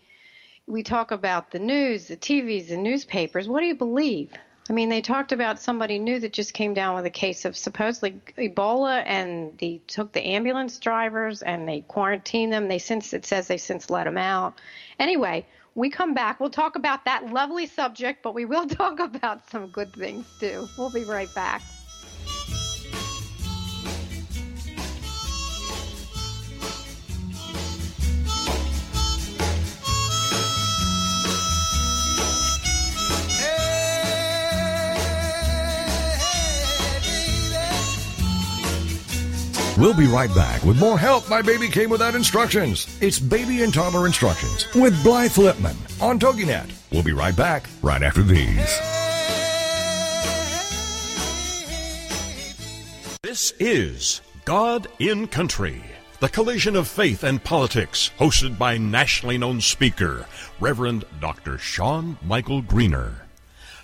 news, the TVs, the newspapers. What do you believe? I mean, they talked about somebody new that just came down with a case of supposedly Ebola, and they took the ambulance drivers and they quarantined them. It says they since let them out. Anyway, we come back. We'll talk about that lovely subject, but we will talk about some good things too. We'll be right back. We'll be right back with more Help My Baby Came Without Instructions. It's Baby and Toddler Instructions with Blythe Lipman on TogiNet. We'll be right back right after these. This is God in Country, the collision of faith and politics, hosted by nationally known speaker, Reverend Dr. Sean Michael Greener.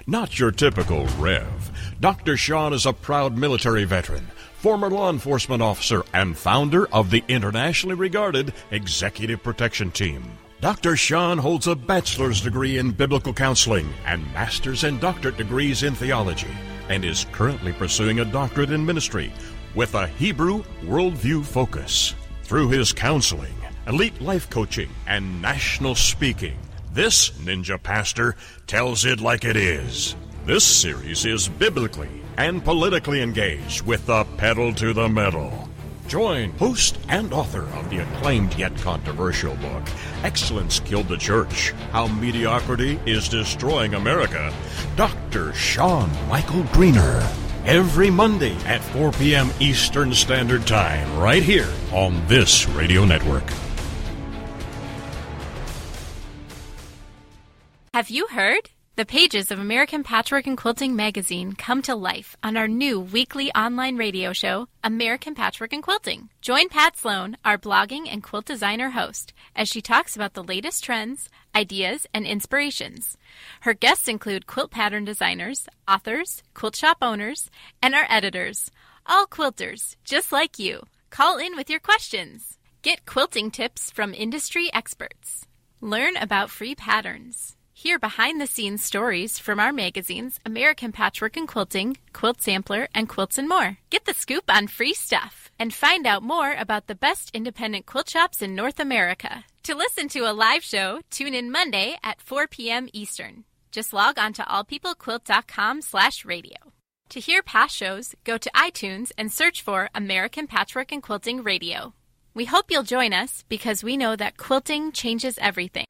Not your typical Rev. Dr. Sean is a proud military veteran, former law enforcement officer, and founder of the internationally regarded Executive Protection Team. Dr. Sean holds a bachelor's degree in biblical counseling and master's and doctorate degrees in theology, and is currently pursuing a doctorate in ministry with a Hebrew worldview focus. Through his counseling, elite life coaching, and national speaking, this ninja pastor tells it like it is. This series is biblically and politically engaged with the pedal to the metal. Join host and author of the acclaimed yet controversial book, Excellence Killed the Church, How Mediocrity is Destroying America, Dr. Sean Michael Greener, every Monday at 4 p.m. Eastern Standard Time, right here on this radio network. Have you heard? The pages of American Patchwork and Quilting magazine come to life on our new weekly online radio show, American Patchwork and Quilting. Join Pat Sloan, our blogging and quilt designer host, as she talks about the latest trends, ideas, and inspirations. Her guests include quilt pattern designers, authors, quilt shop owners, and our editors, all quilters, just like you. Call in with your questions. Get quilting tips from industry experts. Learn about free patterns. Hear behind-the-scenes stories from our magazines, American Patchwork and Quilting, Quilt Sampler, and Quilts and More. Get the scoop on free stuff and find out more about the best independent quilt shops in North America. To listen to a live show, tune in Monday at 4 p.m. Eastern. Just log on to allpeoplequilt.com/radio. To hear past shows, go to iTunes and search for American Patchwork and Quilting Radio. We hope you'll join us because we know that quilting changes everything.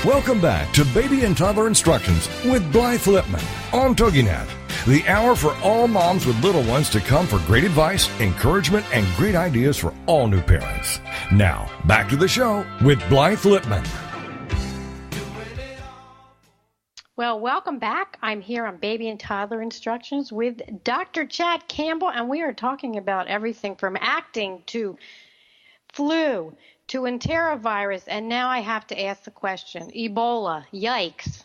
Welcome back to Baby and Toddler Instructions with Blythe Lipman on TogiNet, the hour for all moms with little ones to come for great advice, encouragement, and great ideas for all new parents. Now, back to the show with Blythe Lipman. Well, welcome back. I'm here on Baby and Toddler Instructions with Dr. Chad Campbell, and we are talking about everything from acting to flu to enterovirus, and now I have to ask the question, Ebola, yikes.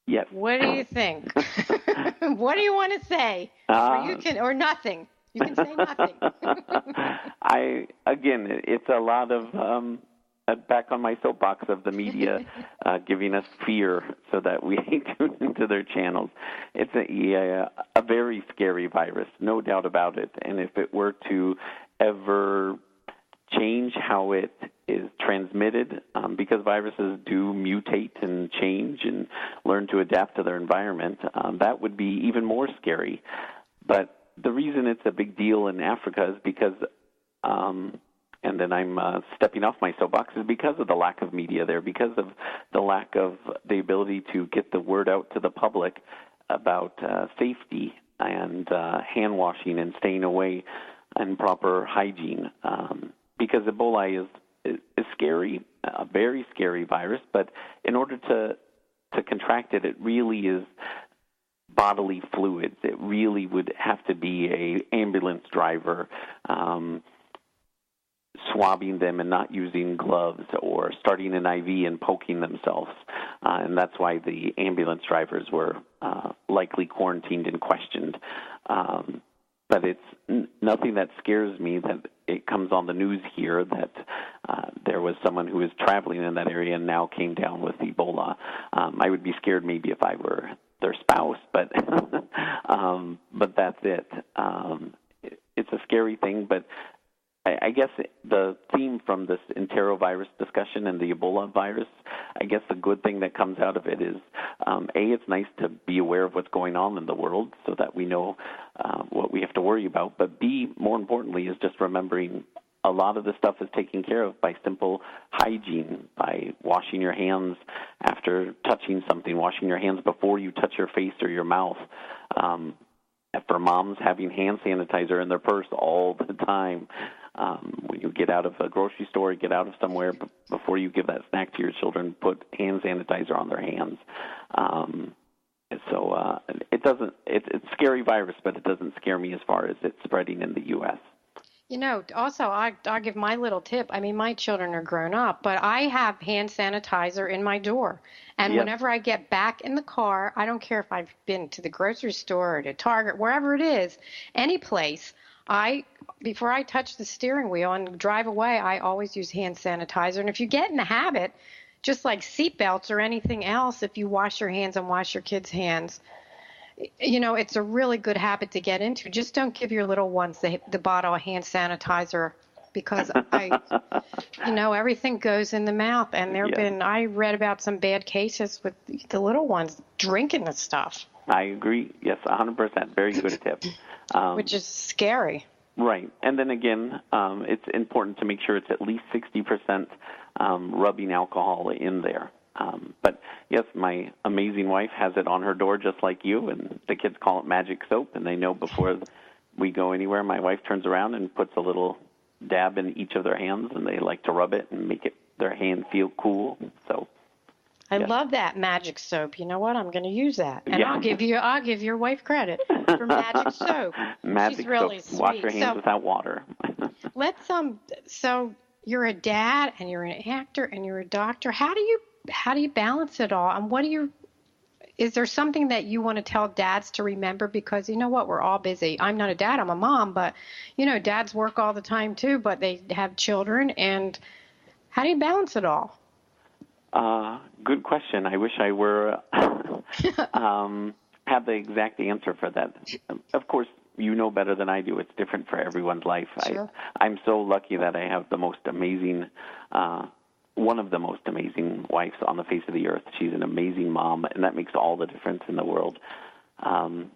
Yes. What do you think? What do you want to say? Or nothing. You can say nothing. It's a lot of back on my soapbox of the media giving us fear so that we tune into their channels. It's a very scary virus, no doubt about it. And if it were to ever change how it is transmitted, because viruses do mutate and change and learn to adapt to their environment, that would be even more scary. But the reason it's a big deal in Africa is because, and then I'm stepping off my soapbox, is because of the lack of media there, because of the lack of the ability to get the word out to the public about safety and hand washing and staying away and proper hygiene, because Ebola is scary, a very scary virus. But in order to contract it, it really is bodily fluids. It really would have to be a ambulance driver swabbing them and not using gloves, or starting an IV and poking themselves. And that's why the ambulance drivers were likely quarantined and questioned. But it's nothing that scares me that it comes on the news here that there was someone who was traveling in that area and now came down with Ebola. I would be scared maybe if I were their spouse, but that's it. It's a scary thing, but I guess the theme from this enterovirus discussion and the Ebola virus, I guess the good thing that comes out of it is, it's nice to be aware of what's going on in the world so that we know what we have to worry about. But B, more importantly, is just remembering a lot of the stuff is taken care of by simple hygiene, by washing your hands after touching something, washing your hands before you touch your face or your mouth. For moms, having hand sanitizer in their purse all the time. When you get out of a grocery store, get out of somewhere, before you give that snack to your children, put hand sanitizer on their hands. It's a scary virus, but it doesn't scare me as far as it's spreading in the U.S. You know, also, I'll give my little tip. I mean, my children are grown up, but I have hand sanitizer in my door. And whenever I get back in the car, I don't care if I've been to the grocery store or to Target, wherever it is, any place, before I touch the steering wheel and drive away, I always use hand sanitizer. And if you get in the habit, just like seatbelts or anything else, if you wash your hands and wash your kids' hands, you know, it's a really good habit to get into. Just don't give your little ones the bottle of hand sanitizer, because everything goes in the mouth. And I read about some bad cases with the little ones drinking the stuff. I agree. Yes, 100%. Very good tip. Which is scary. Right. And then again, it's important to make sure it's at least 60% rubbing alcohol in there. But yes, my amazing wife has it on her door just like you, and the kids call it magic soap, and they know before we go anywhere, my wife turns around and puts a little dab in each of their hands, and they like to rub it and make their hand feel cool. So I love that magic soap. You know what? I'm going to use that, and Yeah. I'll give your wife credit for magic soap. Magic She's really soap. sweet. Wash your hands without water. Let's So you're a dad, and you're an actor, and you're a doctor. How do you balance it all? And is there something that you want to tell dads to remember? Because you know what, we're all busy. I'm not a dad, I'm a mom, but dads work all the time too, but they have children. And how do you balance it all? Good question. I wish I were have the exact answer for that. Of course, you know better than I do. It's different for everyone's life. Sure. I'm so lucky that I have the most amazing one of the most amazing wives on the face of the earth. She's an amazing mom, and that makes all the difference in the world. I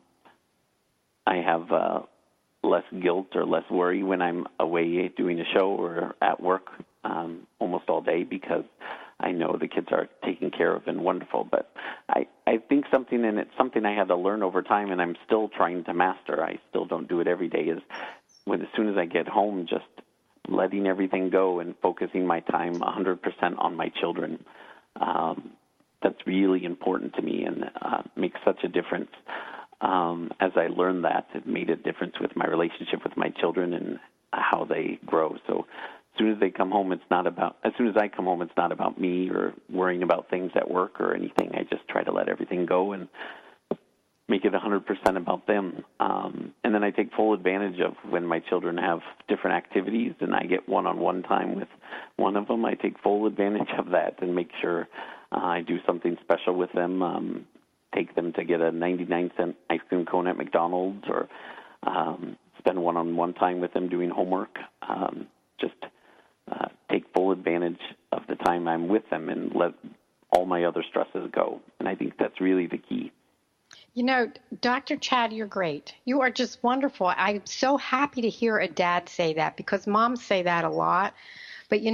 have less guilt or less worry when I'm away doing a show or at work almost all day, because I know the kids are taken care of and wonderful. But I think something, and it's something I had to learn over time, and I'm still trying to master. I still don't do it every day, is as soon as I get home, just letting everything go and focusing my time 100% on my children. That's really important to me, and makes such a difference. As I learned that, it made a difference with my relationship with my children and how they grow. So as soon as I come home, it's not about me or worrying about things at work or anything. I just try to let everything go and make it 100% about them. And then I take full advantage of when my children have different activities and I get one-on-one time with one of them. I take full advantage of that and make sure I do something special with them, take them to get a 99-cent ice cream cone at McDonald's, or spend one-on-one time with them doing homework. Take full advantage of the time I'm with them and let all my other stresses go. And I think that's really the key. Dr. Chad, you're great. You are just wonderful. I'm so happy to hear a dad say that, because moms say that a lot. But we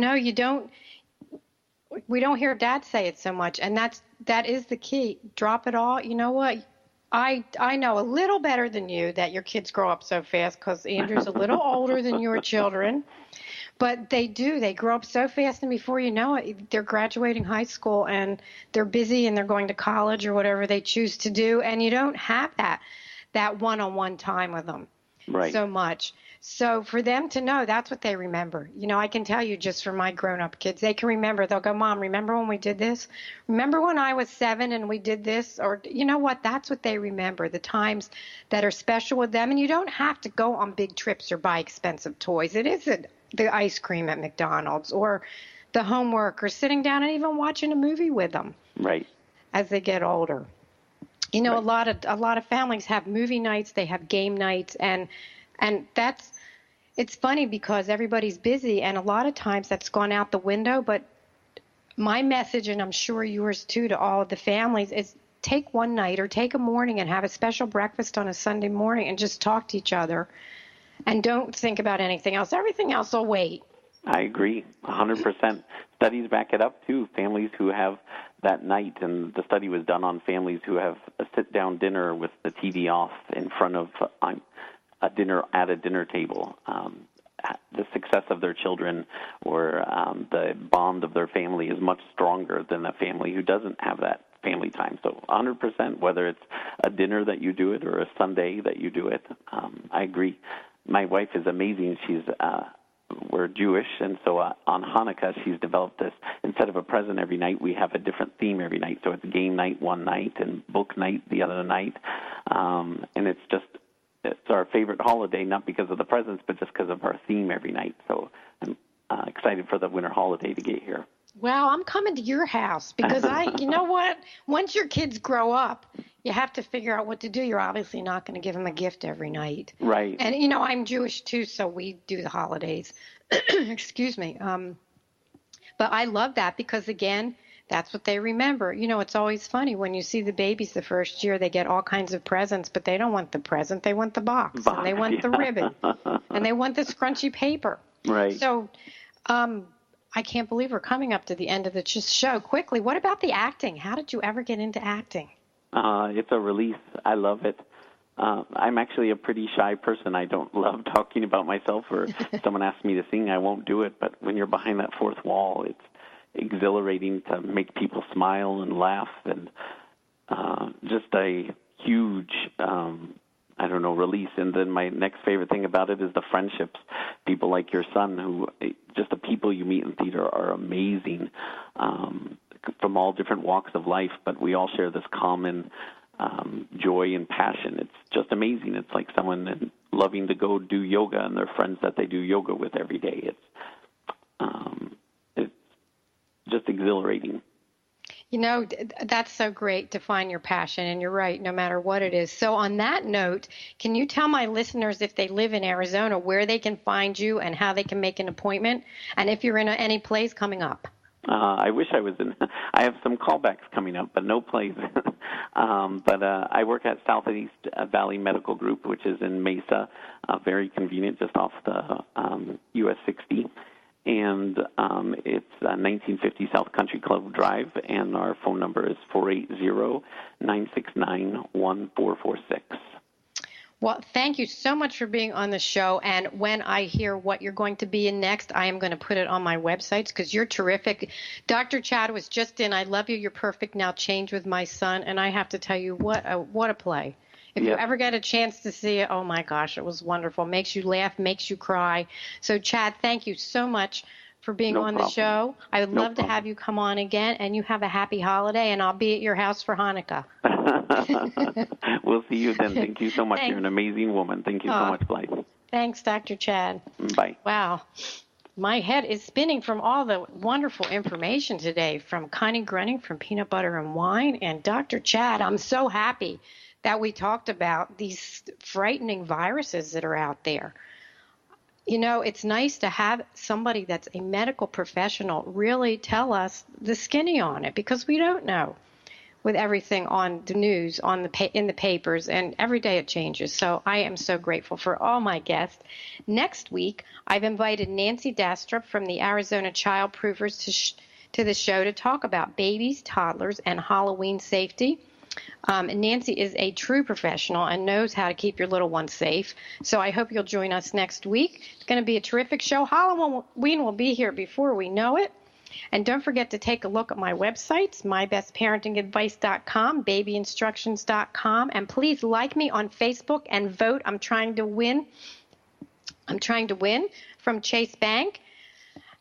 don't hear dads say it so much, and that is the key. Drop it all. You know what? I know a little better than you that your kids grow up so fast, because Andrew's a little older than your children. But they do. They grow up so fast, and before you know it, they're graduating high school, and they're busy, and they're going to college or whatever they choose to do, and you don't have that one-on-one time with them so much. So for them to know, that's what they remember. I can tell you, just for my grown-up kids, they can remember. They'll go, Mom, remember when we did this? Remember when I was 7 and we did this? Or you know what? That's what they remember, the times that are special with them. And you don't have to go on big trips or buy expensive toys. It isn't the ice cream at McDonald's or the homework or sitting down and even watching a movie with them. Right. As they get older. Right. A lot of families have movie nights, they have game nights, and it's funny because everybody's busy, and a lot of times that's gone out the window. But my message, and I'm sure yours too, to all of the families, is take one night or take a morning and have a special breakfast on a Sunday morning and just talk to each other. And don't think about anything else. Everything else will wait. I agree, 100%. Studies back it up, too. Families who have that night, and the study was done on families who have a sit-down dinner with the TV off in front of a dinner at a dinner table. The success of their children or the bond of their family is much stronger than a family who doesn't have that family time. So 100%, whether it's a dinner that you do it or a Sunday that you do it, I agree. My wife is amazing. We're Jewish, and so on Hanukkah, she's developed this. Instead of a present every night, we have a different theme every night. So it's game night one night and book night the other night. And it's our favorite holiday, not because of the presents, but just because of our theme every night. So I'm excited for the winter holiday to get here. Well, I'm coming to your house because you know what? Once your kids grow up, you have to figure out what to do. You're obviously not going to give them a gift every night. Right. And, I'm Jewish too, so we do the holidays. Excuse me. But I love that because, again, that's what they remember. It's always funny when you see the babies the first year, they get all kinds of presents, but they don't want the present. They want the box and they want the ribbon, and they want the scrunchy paper. Right. So I can't believe we're coming up to the end of the show. Quickly, what about the acting? How did you ever get into acting? It's a release. I love it. I'm actually a pretty shy person. I don't love talking about myself, or if someone asks me to sing, I won't do it. But when you're behind that fourth wall, exhilarating to make people smile and laugh, and just a huge, release. And then my next favorite thing about it is the friendships. People like your son, who just the people you meet in theater are amazing, from all different walks of life, but we all share this common joy and passion. It's just amazing. It's like someone loving to go do yoga and their friends that they do yoga with every day. It's just exhilarating. That's so great to find your passion, and you're right, no matter what it is. So on that note, can you tell my listeners, if they live in Arizona, where they can find you and how they can make an appointment, and if you're in any plays coming up? I wish I was in. I have some callbacks coming up, but no plays. But I work at Southeast Valley Medical Group, which is in Mesa, very convenient, just off the US 60. And it's 1950 South Country Club Drive, and our phone number is 480-969-1446. Well, thank you so much for being on the show. And when I hear what you're going to be in next, I am going to put it on my websites because you're terrific. Dr. Chad was just in I Love You, You're Perfect Now, Change with My Son. And I have to tell you, what a play. If you ever get a chance to see it, oh, my gosh, it was wonderful. Makes you laugh, makes you cry. So, Chad, thank you so much for being on the show. I would love to have you come on again, and you have a happy holiday, and I'll be at your house for Hanukkah. We'll see you then. Thank you so much. You're an amazing woman. Thank you so much, Blythe. Thanks, Dr. Chad. Bye. Wow. My head is spinning from all the wonderful information today from Connie Gruning from Peanut Butter and Wine and Dr. Chad. I'm so happy that we talked about these frightening viruses that are out there. It's nice to have somebody that's a medical professional really tell us the skinny on it, because we don't know with everything on the news, in the papers, and every day it changes. So I am so grateful for all my guests. Next week, I've invited Nancy Dastrup from the Arizona Child Proofers to the show to talk about babies, toddlers, and Halloween safety. Nancy is a true professional and knows how to keep your little one safe. So I hope you'll join us next week. It's going to be a terrific show. Halloween will be here before we know it. And don't forget to take a look at my websites, mybestparentingadvice.com, babyinstructions.com, and please like me on Facebook and vote. I'm trying to win from Chase Bank.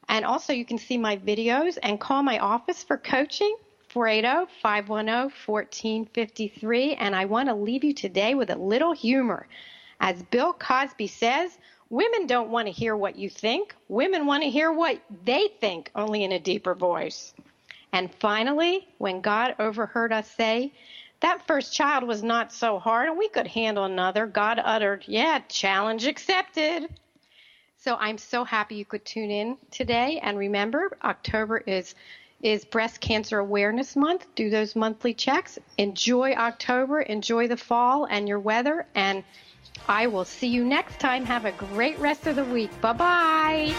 And also you can see my videos and call my office for coaching, 480-510-1453. And I want to leave you today with a little humor. As Bill Cosby says, women don't want to hear what you think. Women want to hear what they think, only in a deeper voice. And finally, when God overheard us say, that first child was not so hard and we could handle another, God uttered, challenge accepted. So I'm so happy you could tune in today. And remember, October is Breast Cancer Awareness Month. Do those monthly checks. Enjoy October. Enjoy the fall and your weather. And I will see you next time. Have a great rest of the week. Bye-bye.